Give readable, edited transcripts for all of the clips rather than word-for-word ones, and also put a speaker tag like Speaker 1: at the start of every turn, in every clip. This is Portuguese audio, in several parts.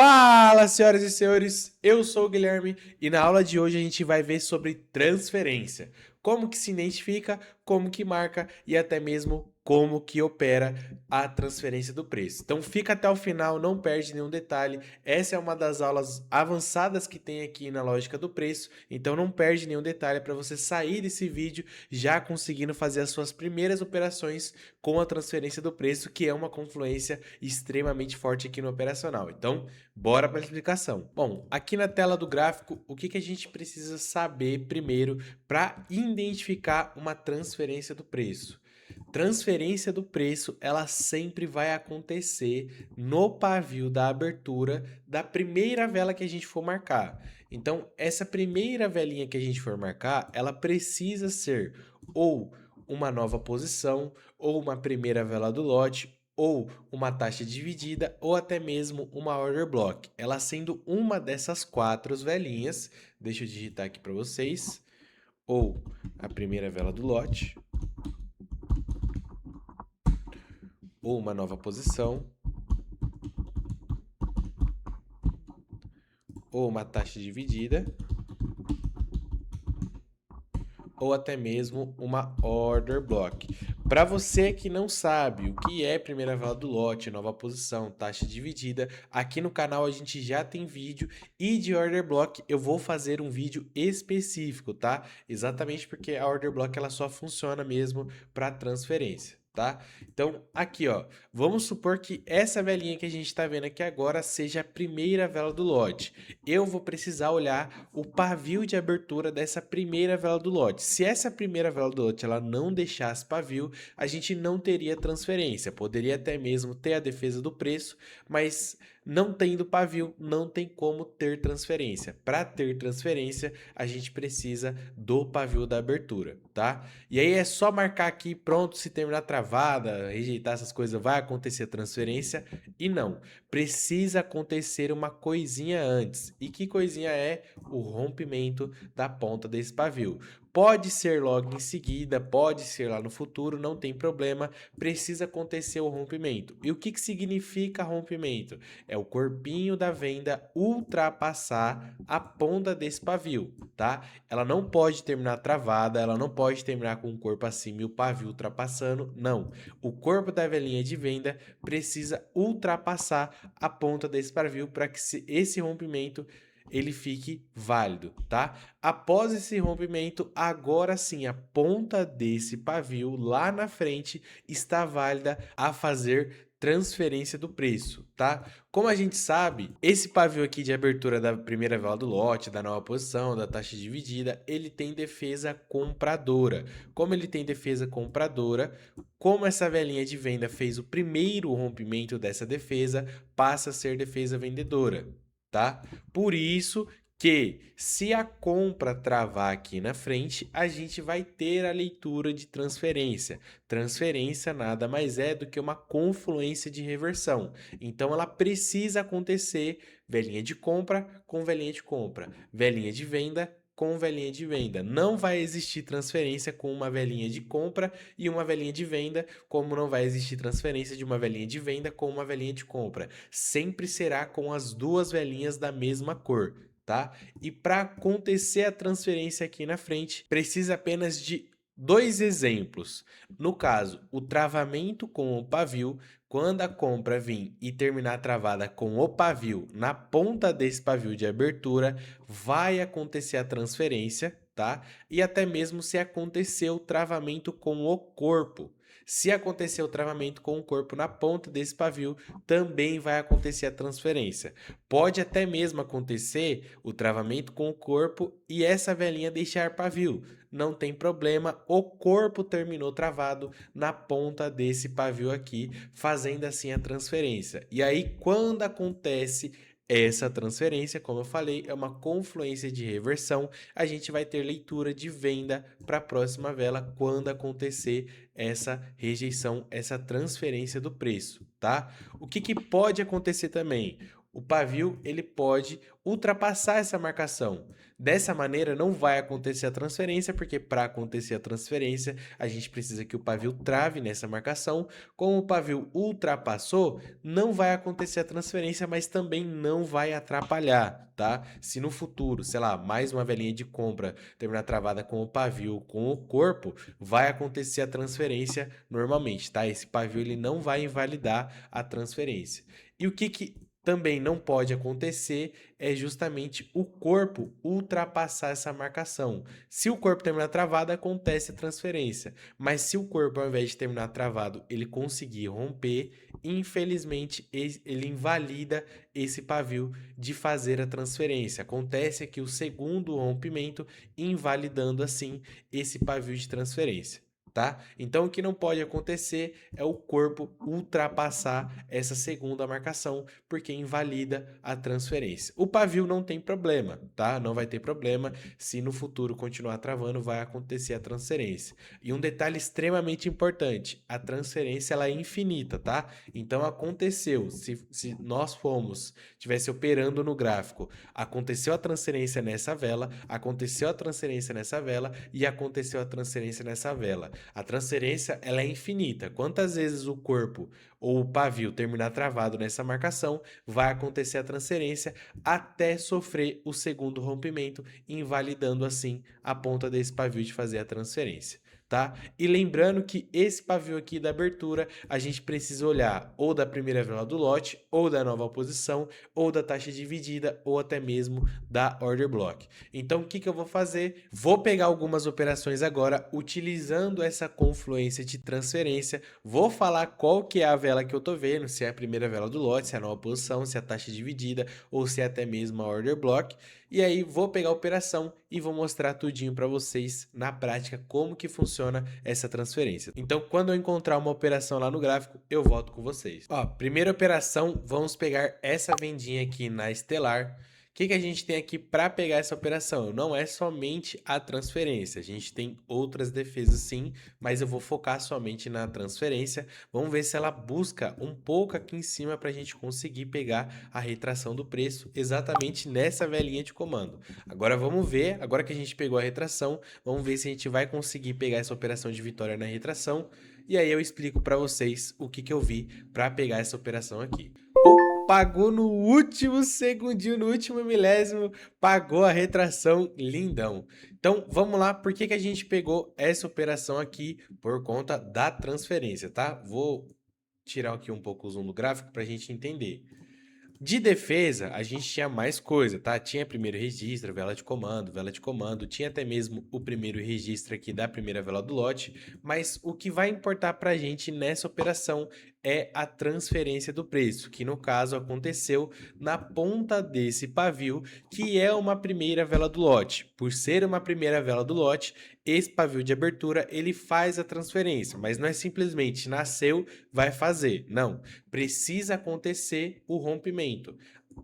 Speaker 1: Fala, senhoras e senhores, eu sou o Guilherme e na aula de hoje a gente vai ver sobre transferência, como que se identifica, como que marca e até mesmo como que opera a transferência do preço. Então fica até o final, não perde nenhum detalhe. Essa é uma das aulas avançadas que tem aqui na lógica do preço, então não perde nenhum detalhe para você sair desse vídeo já conseguindo fazer as suas primeiras operações com a transferência do preço, que é uma confluência extremamente forte aqui no operacional. Então, bora para a explicação. Bom, aqui na tela do gráfico, o que a gente precisa saber primeiro para identificar uma transferência do preço? Transferência do preço, ela sempre vai acontecer no pavio da abertura da primeira vela que a gente for marcar. Então, essa primeira velinha que a gente for marcar, ela precisa ser ou uma nova posição, ou uma primeira vela do lote, ou uma taxa dividida, ou até mesmo uma order block. Ela sendo uma dessas quatro velinhas, deixa eu digitar aqui para vocês, ou a primeira vela do lote, ou uma nova posição, ou uma taxa dividida, ou até mesmo uma order block. Para você que não sabe o que é primeira vela do lote, nova posição, taxa dividida, aqui no canal a gente já tem vídeo e de order block eu vou fazer um vídeo específico, tá? Exatamente porque a order block ela só funciona mesmo para transferência. Tá? Então, aqui, ó, vamos supor que essa velinha que a gente está vendo aqui agora seja a primeira vela do lote. Eu vou precisar olhar o pavio de abertura dessa primeira vela do lote. Se essa primeira vela do lote ela não deixasse pavio, a gente não teria transferência. Poderia até mesmo ter a defesa do preço, mas não tendo pavio, não tem como ter transferência. Para ter transferência, a gente precisa do pavio da abertura, tá? E aí é só marcar aqui, pronto, se terminar travada, rejeitar essas coisas, vai acontecer transferência. E não, precisa acontecer uma coisinha antes. E que coisinha é? O rompimento da ponta desse pavio. Pode ser logo em seguida, pode ser lá no futuro, não tem problema, precisa acontecer o rompimento. E o que significa rompimento? É o corpinho da venda ultrapassar a ponta desse pavio, tá? Ela não pode terminar travada, ela não pode terminar com o corpo acima e o pavio ultrapassando, não. O corpo da velinha de venda precisa ultrapassar a ponta desse pavio para que esse rompimento ele fique válido, tá? Após esse rompimento, agora sim, a ponta desse pavio lá na frente está válida a fazer transferência do preço, tá? Como a gente sabe, esse pavio aqui de abertura da primeira vela do lote, da nova posição, da taxa dividida, ele tem defesa compradora. Como ele tem defesa compradora, como essa velinha de venda fez o primeiro rompimento dessa defesa, passa a ser defesa vendedora, tá? Por isso que se a compra travar aqui na frente, a gente vai ter a leitura de transferência. Transferência nada mais é do que uma confluência de reversão. Então ela precisa acontecer velinha de compra com velinha de compra, velinha de venda com velinha de venda. Não vai existir transferência com uma velinha de compra e uma velinha de venda, como não vai existir transferência de uma velinha de venda com uma velinha de compra. Sempre será com as duas velinhas da mesma cor, tá? E para acontecer a transferência aqui na frente, precisa apenas de dois exemplos. No caso, o travamento com o pavio, quando a compra vir e terminar travada com o pavio na ponta desse pavio de abertura, vai acontecer a transferência, tá? E até mesmo se acontecer o travamento com o corpo. Se acontecer o travamento com o corpo na ponta desse pavio, também vai acontecer a transferência. Pode até mesmo acontecer o travamento com o corpo e essa velinha deixar pavio. Não tem problema, o corpo terminou travado na ponta desse pavio aqui, fazendo assim a transferência. E aí, quando acontece essa transferência, como eu falei, é uma confluência de reversão. A gente vai ter leitura de venda para a próxima vela quando acontecer essa rejeição, essa transferência do preço, tá? O que pode acontecer também? o pavio ele pode ultrapassar essa marcação. Dessa maneira, não vai acontecer a transferência, porque para acontecer a transferência, a gente precisa que o pavio trave nessa marcação. Como o pavio ultrapassou, não vai acontecer a transferência, mas também não vai atrapalhar, tá? Se no futuro, sei lá, mais uma velhinha de compra terminar travada com o pavio, com o corpo, vai acontecer a transferência normalmente, tá? Esse pavio ele não vai invalidar a transferência. E o que também não pode acontecer é justamente o corpo ultrapassar essa marcação. Se o corpo terminar travado, acontece a transferência. Mas se o corpo, ao invés de terminar travado, ele conseguir romper, infelizmente ele invalida esse pavio de fazer a transferência. Acontece aqui o segundo rompimento, invalidando assim esse pavio de transferência. Tá? Então, o que não pode acontecer é o corpo ultrapassar essa segunda marcação, porque invalida a transferência. O pavio não tem problema, tá? Não vai ter problema. Se no futuro continuar travando, vai acontecer a transferência. E um detalhe extremamente importante: a transferência ela é infinita, tá? Então, aconteceu. Se nós tivesse operando no gráfico, aconteceu a transferência nessa vela, aconteceu a transferência nessa vela e aconteceu a transferência nessa vela. A transferência ela é infinita. Quantas vezes o corpo ou o pavio terminar travado nessa marcação, vai acontecer a transferência até sofrer o segundo rompimento, invalidando assim a ponta desse pavio de fazer a transferência. Tá? E lembrando que esse pavio aqui da abertura, a gente precisa olhar ou da primeira vela do lote, ou da nova posição, ou da taxa dividida, ou até mesmo da order block. Então, o que eu vou fazer? Vou pegar algumas operações agora, utilizando essa confluência de transferência, vou falar qual que é a vela que eu tô vendo, se é a primeira vela do lote, se é a nova posição, se é a taxa dividida, ou se é até mesmo a order block. E aí vou pegar a operação e vou mostrar tudinho para vocês na prática como que funciona essa transferência. Então, quando eu encontrar uma operação lá no gráfico, eu volto com vocês. Ó, primeira operação, vamos pegar essa vendinha aqui na Estelar. O que a gente tem aqui para pegar essa operação? Não é somente a transferência, a gente tem outras defesas sim, mas eu vou focar somente na transferência. Vamos ver se ela busca um pouco aqui em cima para a gente conseguir pegar a retração do preço exatamente nessa velhinha de comando. Agora vamos ver, agora que a gente pegou a retração, vamos ver se a gente vai conseguir pegar essa operação de vitória na retração. E aí eu explico para vocês o que eu vi para pegar essa operação aqui. Pagou no último segundinho, no último milésimo, pagou a retração, lindão. Então, vamos lá, por que a gente pegou essa operação aqui? Por conta da transferência, tá? Vou tirar aqui um pouco o zoom do gráfico para a gente entender. De defesa, a gente tinha mais coisa, tá? Tinha primeiro registro, vela de comando, tinha até mesmo o primeiro registro aqui da primeira vela do lote, mas o que vai importar pra gente nessa operação é a transferência do preço, que no caso aconteceu na ponta desse pavio, que é uma primeira vela do lote. Por ser uma primeira vela do lote, esse pavio de abertura, ele faz a transferência, mas não é simplesmente nasceu, vai fazer. Não, precisa acontecer o rompimento.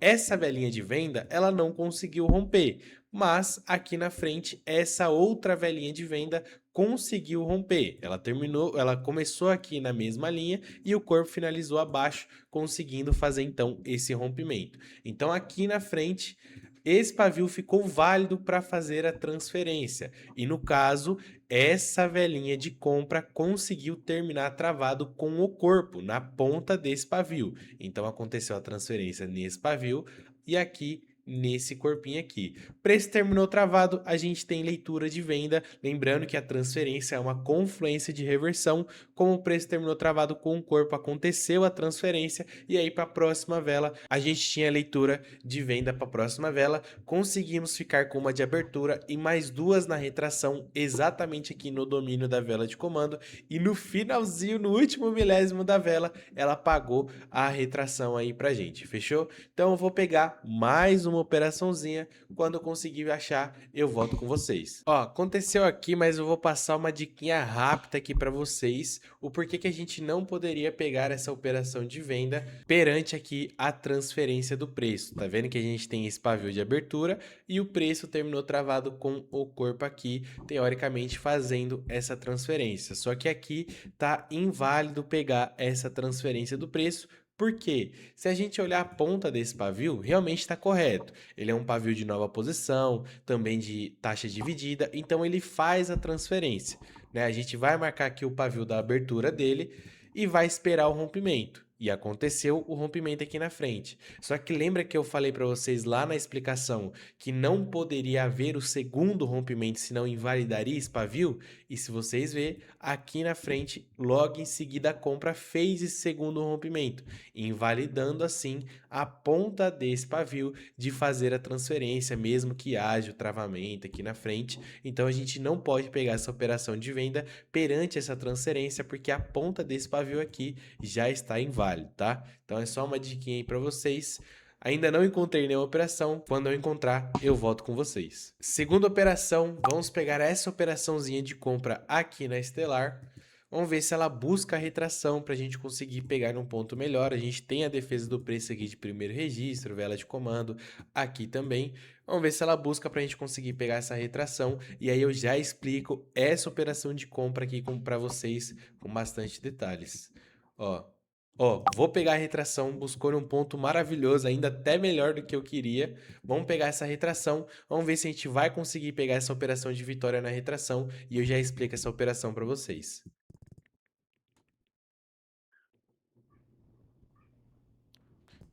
Speaker 1: Essa velinha de venda, ela não conseguiu romper, mas aqui na frente essa outra velinha de venda conseguiu romper. Ela começou aqui na mesma linha e o corpo finalizou abaixo, conseguindo fazer então esse rompimento. Então aqui na frente esse pavio ficou válido para fazer a transferência. E no caso, essa velinha de compra conseguiu terminar travado com o corpo na ponta desse pavio. Então aconteceu a transferência nesse pavio e aqui nesse corpinho aqui. Preço terminou travado, a gente tem leitura de venda, lembrando que a transferência é uma confluência de reversão. Como o preço terminou travado com o corpo, aconteceu a transferência e aí para a próxima vela a gente tinha leitura de venda para a próxima vela, conseguimos ficar com uma de abertura e mais duas na retração, exatamente aqui no domínio da vela de comando, e no finalzinho, no último milésimo da vela, ela pagou a retração aí pra gente, fechou? Então eu vou pegar mais uma operaçãozinha, quando eu conseguir achar, eu volto com vocês. Ó, aconteceu aqui, mas eu vou passar uma diquinha rápida aqui para vocês, o porquê que a gente não poderia pegar essa operação de venda perante aqui a transferência do preço. Tá vendo que a gente tem esse pavio de abertura e o preço terminou travado com o corpo aqui, teoricamente fazendo essa transferência. Só que aqui tá inválido pegar essa transferência do preço. Por quê? Se a gente olhar a ponta desse pavio, realmente está correto. Ele é um pavio de nova posição, também de taxa dividida, então ele faz a transferência, né? A gente vai marcar aqui o pavio da abertura dele e vai esperar o rompimento. E aconteceu o rompimento aqui na frente. Só que lembra que eu falei para vocês lá na explicação que não poderia haver o segundo rompimento, senão invalidaria esse pavio? E se vocês verem, aqui na frente, logo em seguida a compra fez esse segundo rompimento, invalidando assim a ponta desse pavio de fazer a transferência, mesmo que haja o travamento aqui na frente. Então a gente não pode pegar essa operação de venda perante essa transferência, porque a ponta desse pavio aqui já está inválido, tá? Então é só uma diquinha aí para vocês. Ainda não encontrei nenhuma operação. Quando eu encontrar, eu volto com vocês. Segunda operação, vamos pegar essa operaçãozinha de compra aqui na Estelar. Vamos ver se ela busca a retração para a gente conseguir pegar num ponto melhor. A gente tem a defesa do preço aqui de primeiro registro, vela de comando aqui também. Vamos ver se ela busca para a gente conseguir pegar essa retração. E aí eu já explico essa operação de compra aqui para vocês com bastante detalhes. Vou pegar a retração, buscou um ponto maravilhoso, ainda até melhor do que eu queria. Vamos pegar essa retração, vamos ver se a gente vai conseguir pegar essa operação de vitória na retração e eu já explico essa operação para vocês.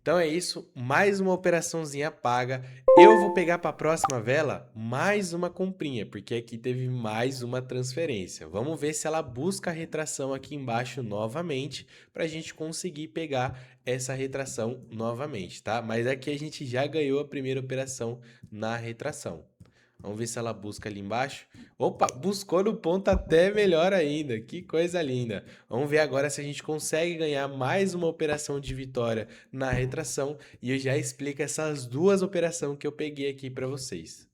Speaker 1: Então é isso, mais uma operaçãozinha paga. Eu vou pegar para a próxima vela mais uma comprinha, porque aqui teve mais uma transferência. Vamos ver se ela busca a retração aqui embaixo novamente, para a gente conseguir pegar essa retração novamente, tá? Mas aqui a gente já ganhou a primeira operação na retração. Vamos ver se ela busca ali embaixo. Opa, buscou no ponto até melhor ainda. Que coisa linda. Vamos ver agora se a gente consegue ganhar mais uma operação de vitória na retração. E eu já explico essas duas operações que eu peguei aqui para vocês.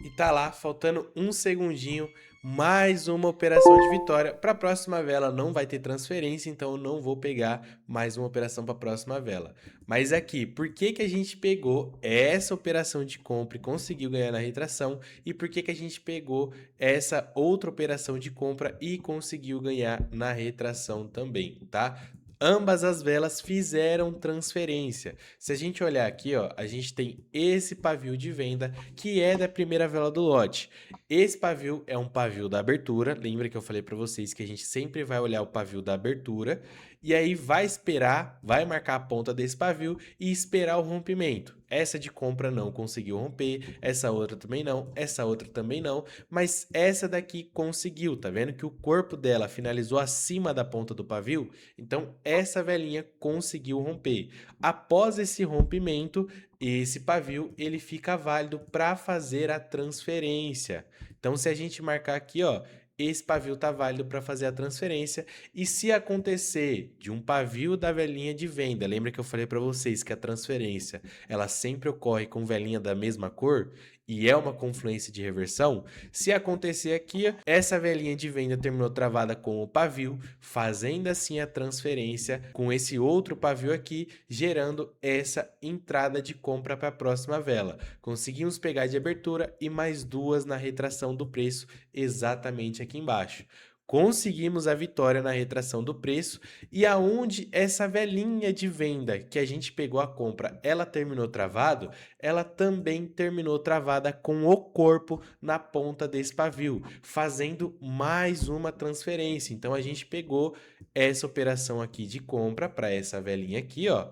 Speaker 1: E tá lá, faltando um segundinho, mais uma operação de vitória. Para a próxima vela não vai ter transferência, então eu não vou pegar mais uma operação para a próxima vela. Mas aqui, por que que a gente pegou essa operação de compra e conseguiu ganhar na retração? E por que que a gente pegou essa outra operação de compra e conseguiu ganhar na retração também, tá? Ambas as velas fizeram transferência. Se a gente olhar aqui, ó, a gente tem esse pavio de venda que é da primeira vela do lote. Esse pavio é um pavio da abertura. Lembra que eu falei para vocês que a gente sempre vai olhar o pavio da abertura e aí vai esperar, vai marcar a ponta desse pavio e esperar o rompimento. Essa de compra não conseguiu romper, essa outra também não, essa outra também não, mas essa daqui conseguiu. Tá vendo que o corpo dela finalizou acima da ponta do pavio? Então essa velinha conseguiu romper. Após esse rompimento, esse pavio ele fica válido para fazer a transferência. Então se a gente marcar aqui, ó, esse pavio está válido para fazer a transferência. E se acontecer de um pavio da velinha de venda, lembra que eu falei para vocês que a transferência ela sempre ocorre com velinha da mesma cor e é uma confluência de reversão? Se acontecer aqui, essa velinha de venda terminou travada com o pavio, fazendo assim a transferência com esse outro pavio aqui, gerando essa entrada de compra para a próxima vela. Conseguimos pegar de abertura e mais duas na retração do preço exatamente aqui embaixo. Conseguimos a vitória na retração do preço e aonde essa velinha de venda que a gente pegou a compra, ela terminou travado, ela também terminou travada com o corpo na ponta desse pavio, fazendo mais uma transferência. Então a gente pegou essa operação aqui de compra para essa velinha aqui, ó,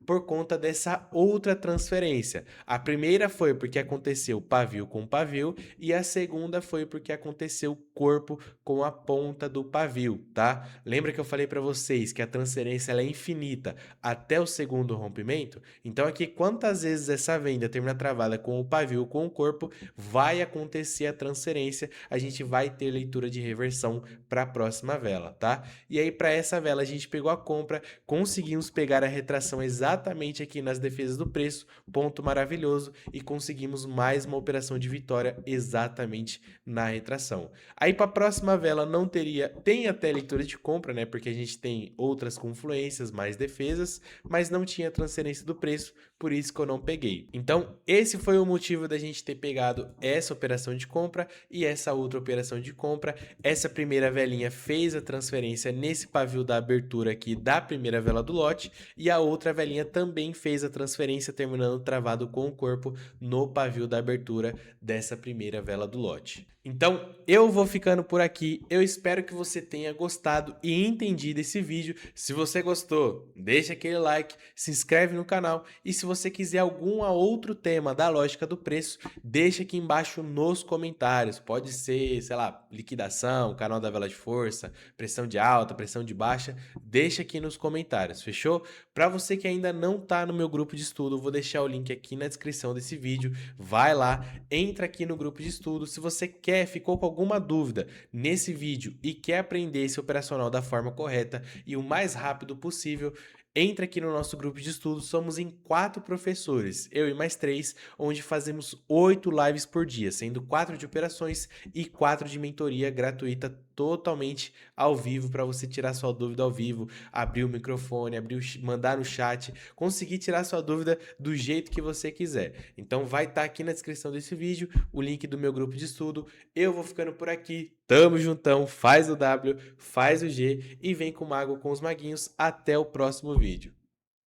Speaker 1: por conta dessa outra transferência. A primeira foi porque aconteceu pavio com pavio e a segunda foi porque aconteceu corpo com a ponta do pavio, tá? Lembra que eu falei para vocês que a transferência ela é infinita até o segundo rompimento? Então aqui quantas vezes essa venda termina travada com o pavio com o corpo, vai acontecer a transferência, a gente vai ter leitura de reversão para a próxima vela, tá? E aí para essa vela a gente pegou a compra, conseguimos pegar a retração exatamente aqui nas defesas do preço, ponto maravilhoso, e conseguimos mais uma operação de vitória exatamente na retração. Aí para a próxima vela não teria, tem até leitura de compra, né? Porque a gente tem outras confluências, mais defesas, mas não tinha transferência do preço, por isso que eu não peguei. Então, esse foi o motivo da gente ter pegado essa operação de compra e essa outra operação de compra. Essa primeira velinha fez a transferência nesse pavio da abertura aqui da primeira vela do lote e a outra velinha também fez a transferência, terminando travado com o corpo no pavio da abertura dessa primeira vela do lote. Então, eu vou ficando por aqui. Eu espero que você tenha gostado e entendido esse vídeo. Se você gostou, deixa aquele like, se inscreve no canal e se você quiser algum outro tema da lógica do preço, deixa aqui embaixo nos comentários. Pode ser, sei lá, liquidação, canal da vela de força, pressão de alta, pressão de baixa, deixa aqui nos comentários, fechou? Para você que ainda não está no meu grupo de estudo, eu vou deixar o link aqui na descrição desse vídeo. Vai lá, entra aqui no grupo de estudo. Se você ficou com alguma dúvida nesse vídeo e quer aprender esse operacional da forma correta e o mais rápido possível, entra aqui no nosso grupo de estudo. Somos em 4 professores, eu e mais 3, onde fazemos 8 lives por dia, sendo 4 de operações e 4 de mentoria gratuita, totalmente ao vivo, para você tirar sua dúvida ao vivo, abrir o microfone, mandar no chat, conseguir tirar sua dúvida do jeito que você quiser. Então vai estar aqui na descrição desse vídeo o link do meu grupo de estudo. Eu vou ficando por aqui, tamo juntão, faz o W, faz o G e vem com o Mago com os Maguinhos. Até o próximo vídeo.